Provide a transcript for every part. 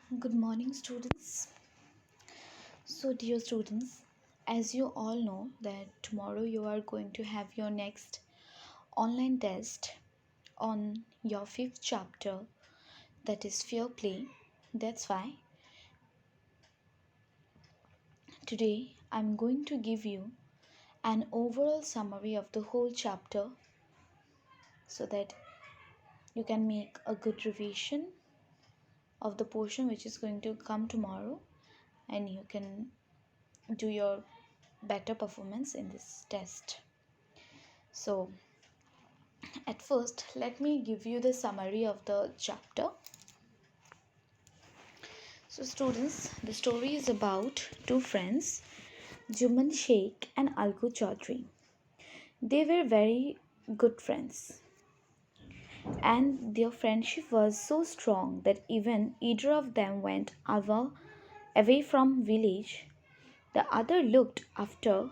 Good morning, students. So, dear students, as you all know that tomorrow you are going to have your next online test on your fifth chapter, that is fair play. That's why today I'm going to give you an overall summary of the whole chapter so that you can make a good revision of the portion which is going to come tomorrow and you can do your better performance in this test. So, at first, let me give you the summary of the chapter. So, students, the story is about two friends, Juman Sheikh and Algu Chaudhry. They were very good friends, and their friendship was so strong that even either of them went away from village, the other looked after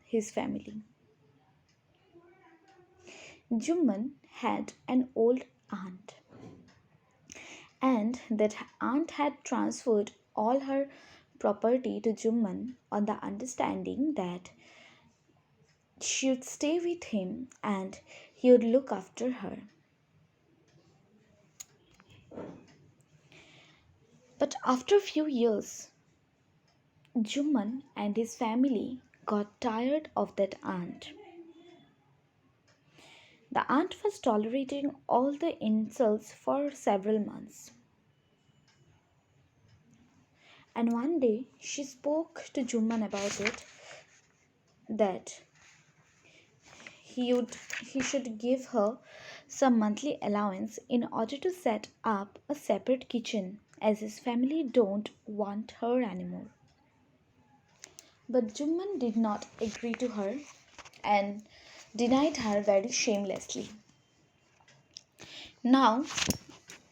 his family. Juman had an old aunt and that aunt had transferred all her property to Jumman on the understanding that she would stay with him and he would look after her. But after a few years, Jumman and his family got tired of that aunt. The aunt was tolerating all the insults for several months. And one day she spoke to Jumman about it that he should give her some monthly allowance in order to set up a separate kitchen as his family don't want her anymore. But Jumman did not agree to her and denied her very shamelessly. Now,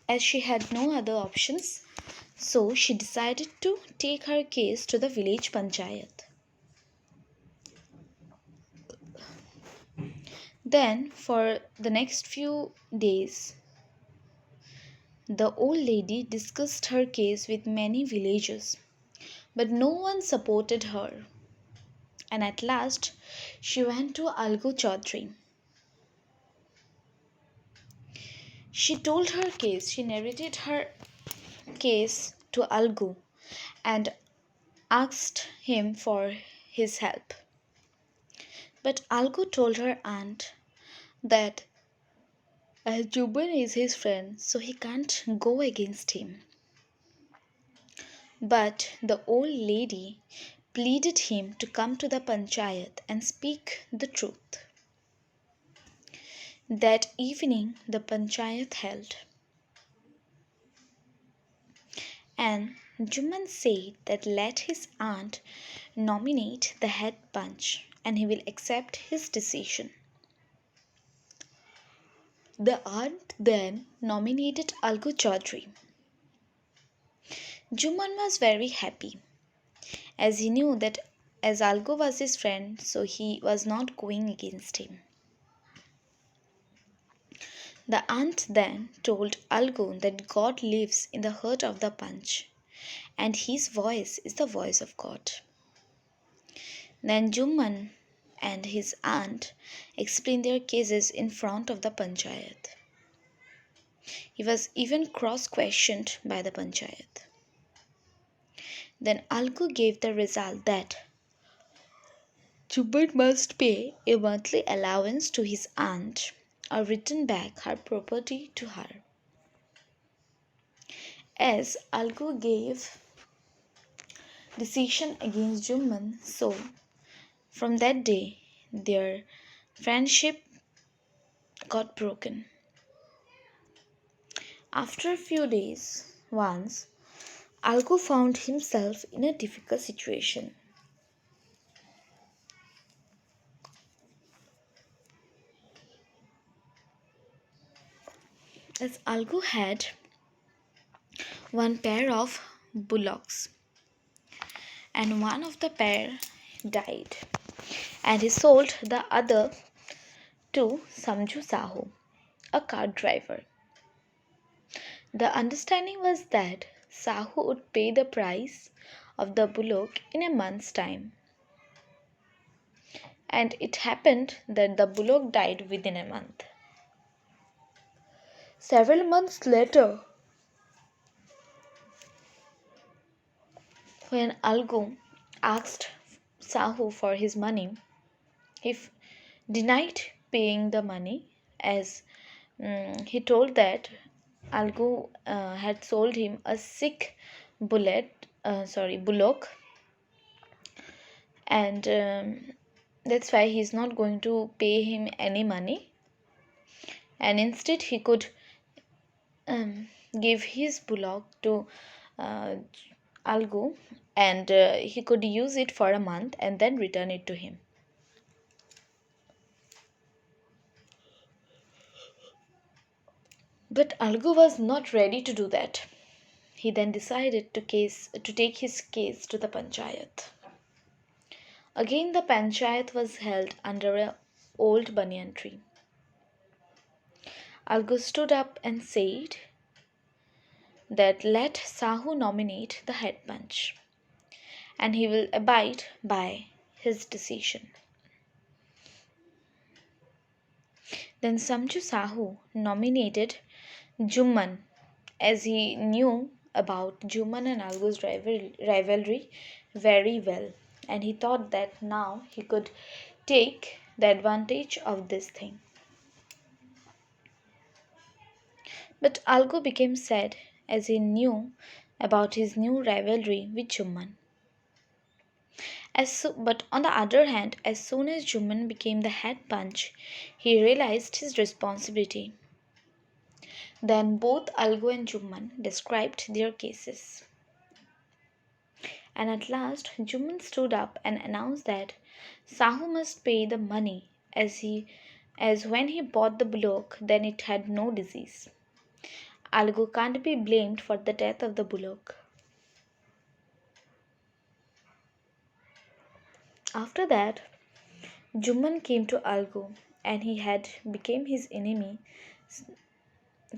as she had no other options, so she decided to take her case to the village panchayat. Then, for the next few days, the old lady discussed her case with many villagers, but no one supported her. And at last, she went to Algu Chaudhry. She told her case, she narrated her case to Algu and asked him for his help. But Algu told her aunt that as Juban is his friend, so he can't go against him. But the old lady pleaded him to come to the panchayat and speak the truth. That evening the panchayat held, and Juman said that let his aunt nominate the head panch and he will accept his decision. The aunt then nominated Algu Chaudhry. Juman was very happy as he knew that as Algu was his friend, so he was not going against him. The aunt then told Algu that God lives in the heart of the Panch, and his voice is the voice of God. Then Jumman and his aunt explained their cases in front of the Panchayat. He was even cross-questioned by the Panchayat. Then Algu gave the result that Jumman must pay a monthly allowance to his aunt or return back her property to her. As Algu gave decision against Jumman, so from that day their friendship got broken. After a few days, once Algu found himself in a difficult situation. As Algu had one pair of bullocks and one of the pair died and he sold the other to Samju Sahu, a cart driver. The understanding was that Sahu would pay the price of the bullock in a month's time. And it happened that the bullock died within a month. Several months later, when Algu asked Sahu for his money, he denied paying the money as he told that Algu had sold him a sick bullock, and that's why he's not going to pay him any money, and instead he could um, give his bullock to uh, Algu, and he could use it for a month and then return it to him. But Algu was not ready to do that. He then decided to take his case to the panchayat. Again, the panchayat was held under an old banyan tree. Algu stood up and said that let Sahu nominate the head punch, and he will abide by his decision. Then Samju Sahu nominated Jumman, as he knew about Jumman and Algu's rivalry very well, and he thought that now he could take the advantage of this thing. But Algu became sad as he knew about his new rivalry with Jumman. But on the other hand, as soon as Jumman became the head punch, he realized his responsibility. Then both Algu and Jumman described their cases. And at last Jumman stood up and announced that Sahu must pay the money as when he bought the bullock then it had no disease. Algu can't be blamed for the death of the bullock. After that, Jumman came to Algu and he had became his enemy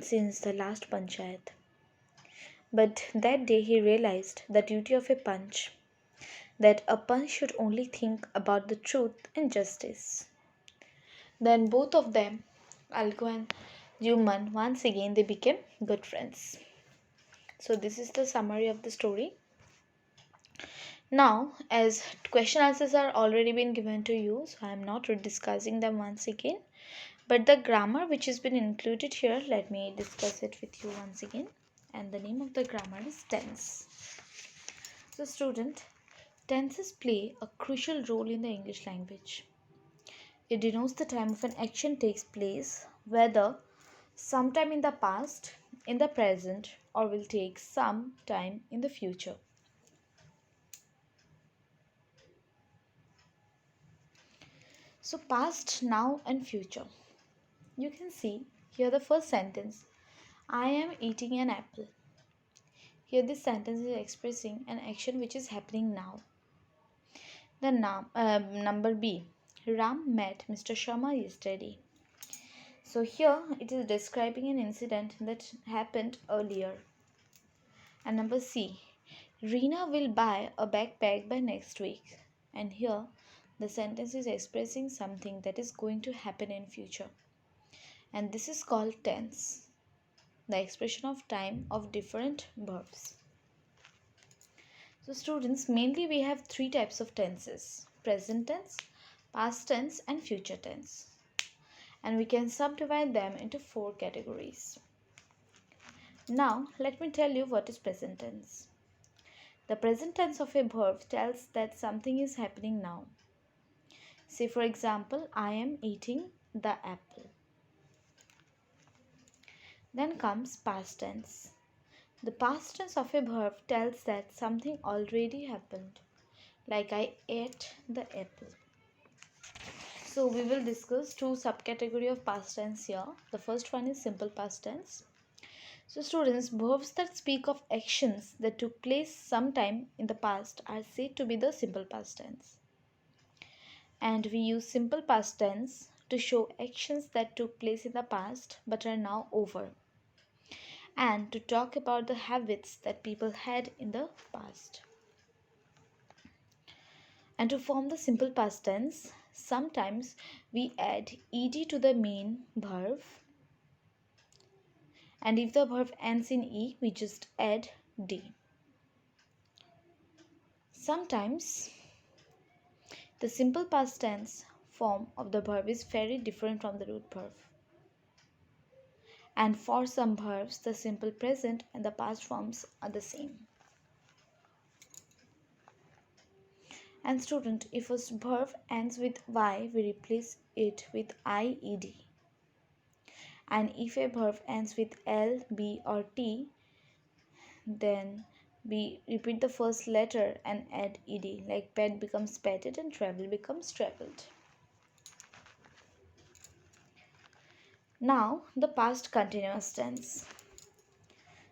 since the last panchayat. But that day he realized the duty of a punch, that a punch should only think about the truth and justice. Then both of them, Algu and Jumman, once again they became good friends. So this is the summary of the story. Now, as question answers are already been given to you, so I am not discussing them once again. But the grammar which has been included here, let me discuss it with you once again. And the name of the grammar is tense. So student, tenses play a crucial role in the English language. It denotes the time of an action takes place, whether sometime in the past, in the present, or will take some time in the future. So past, now and future. You can see here the first sentence, I am eating an apple. Here this sentence is expressing an action which is happening now. The number B, Ram met Mr. Sharma yesterday. So here it is describing an incident that happened earlier. And number C, Reena will buy a backpack by next week. And here the sentence is expressing something that is going to happen in future. And this is called tense, the expression of time of different verbs. So students, mainly we have three types of tenses: present tense, past tense and future tense. And we can subdivide them into four categories. Now let me tell you what is present tense. The present tense of a verb tells that something is happening now. Say for example, I am eating the apple. Then comes past tense. The past tense of a verb tells that something already happened, like I ate the apple. So we will discuss two subcategory of past tense here. The first one is simple past tense. So students, verbs that speak of actions that took place sometime in the past are said to be the simple past tense. And we use simple past tense to show actions that took place in the past but are now over. and to talk about the habits that people had in the past. And to form the simple past tense, sometimes we add ed to the main verb, and if the verb ends in e, we just add d. Sometimes the simple past tense form of the verb is very different from the root verb. And for some verbs, the simple present and the past forms are the same. And student, if a verb ends with y, we replace it with ied. And if a verb ends with l, b or t, then we repeat the first letter and add ed, like pet becomes petted and travel becomes traveled. Now the past continuous tense.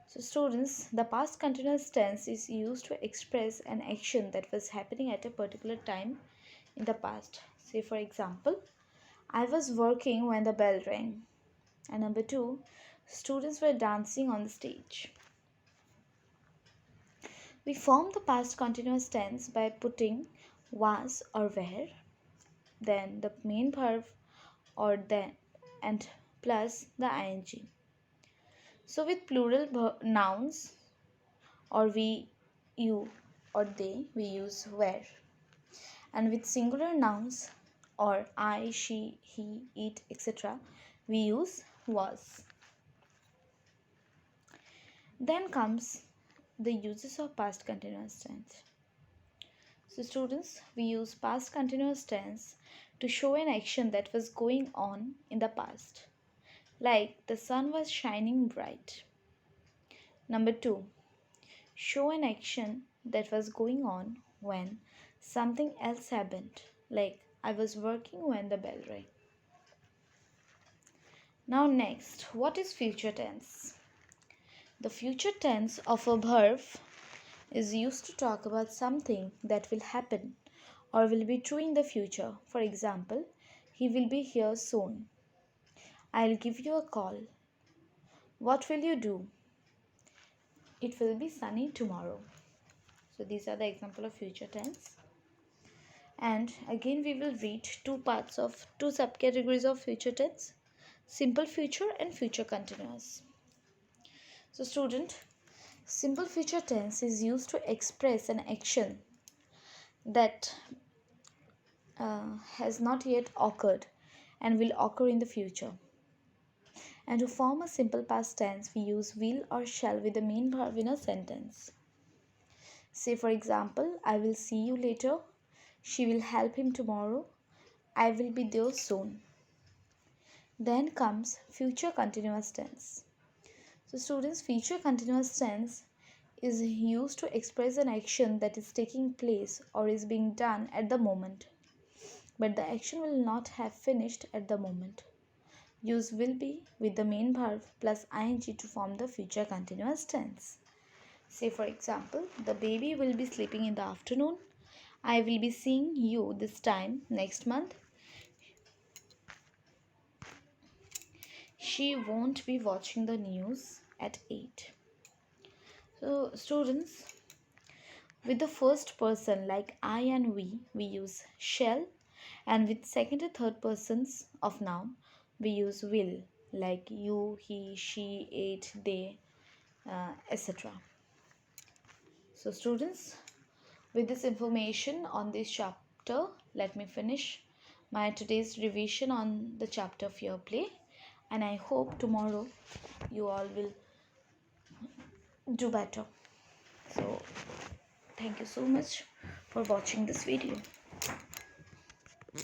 So students, the past continuous tense is used to express an action that was happening at a particular time in the past. Say for example, I was working when the bell rang. And number 2, students were dancing on the stage. We form the past continuous tense by putting was or were, then the main verb or then, and plus the ing. So with plural nouns or we, you or they, we use were. And with singular nouns or I, she, he, it, etc., we use was. Then comes the uses of past continuous tense. So students, we use past continuous tense to show an action that was going on in the past. Like the sun was shining bright. Number 2, show an action that was going on when something else happened. Like I was working when the bell rang. Now next, what is future tense? The future tense of a verb is used to talk about something that will happen or will be true in the future. For example, he will be here soon. I'll give you a call. What will you do? It will be sunny tomorrow. So these are the example of future tense. And again we will read two subcategories of future tense: simple future and future continuous. So student, simple future tense is used to express an action that has not yet occurred and will occur in the future. And to form a simple past tense, we use will or shall with the main verb in a sentence. Say for example, I will see you later. She will help him tomorrow. I will be there soon. Then comes future continuous tense. So students, future continuous tense is used to express an action that is taking place or is being done at the moment, but the action will not have finished at the moment. Use will be with the main verb plus ing to form the future continuous tense. Say for example, the baby will be sleeping in the afternoon. I will be seeing you this time next month. She won't be watching the news at 8. So students, with the first person like I and we use shall, and with second and third persons of noun, we use will, like you, he, she, it, they, etc. So students, with this information on this chapter, let me finish my today's revision on the chapter Fear Play, and I hope tomorrow you all will do better. So thank you so much for watching this video.